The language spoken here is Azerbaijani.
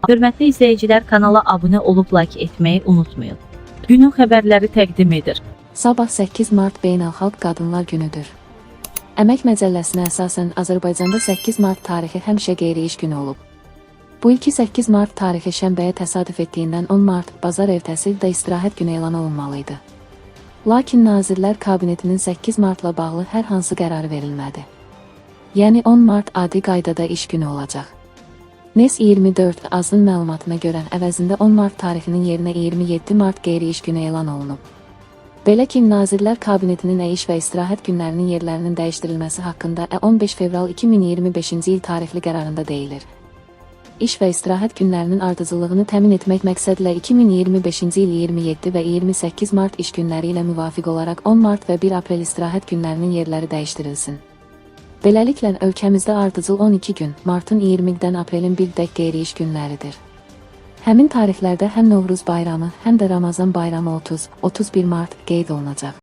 Hörmətli izləyicilər, kanala abunə olub like etməyi unutmayın. Günün xəbərləri təqdim edir. Sabah 8 Mart Beynəlxalq Qadınlar Günüdür. Əmək Məcəlləsinə əsasən Azərbaycanda 8 Mart tarixi həmişə qeyri-iş günü olub. Bu ilki 8 Mart tarixi şənbəyə təsadüf etdiyindən 10 Mart bazar ertəsi də istirahət günü elan olunmalıydı. Lakin Nazirlər Kabinetinin 8 Martla bağlı hər hansı qərarı verilmədi. Yəni 10 Mart adi qaydada iş günü olacaq. NES 24 azın məlumatına görə əvəzində 10 Mart tarixinin yerinə 27 Mart qeyri-iş günü elan olunub. Belə ki, Nazirlər Kabinetinin əyiş və istirahət günlərinin yerlərinin dəyişdirilməsi haqqında 15 fevral 2025-ci il tarixli qərarında deyilir. İş və istirahət günlərinin ardıcıllığını təmin etmək məqsədlə 2025-ci il 27 və 28 Mart iş günləri ilə müvafiq olaraq 10 Mart və 1 Aprel istirahət günlərinin yerləri dəyişdirilsin. Beləliklə, ölkəmizdə ardıcıl 12 gün, Martın 20-dən Aprelin 1-dək qeyri-iş günləridir. Həmin tarixlərdə həm Novruz bayramı, həm də Ramazan bayramı 30-31 Mart qeyd olunacaq.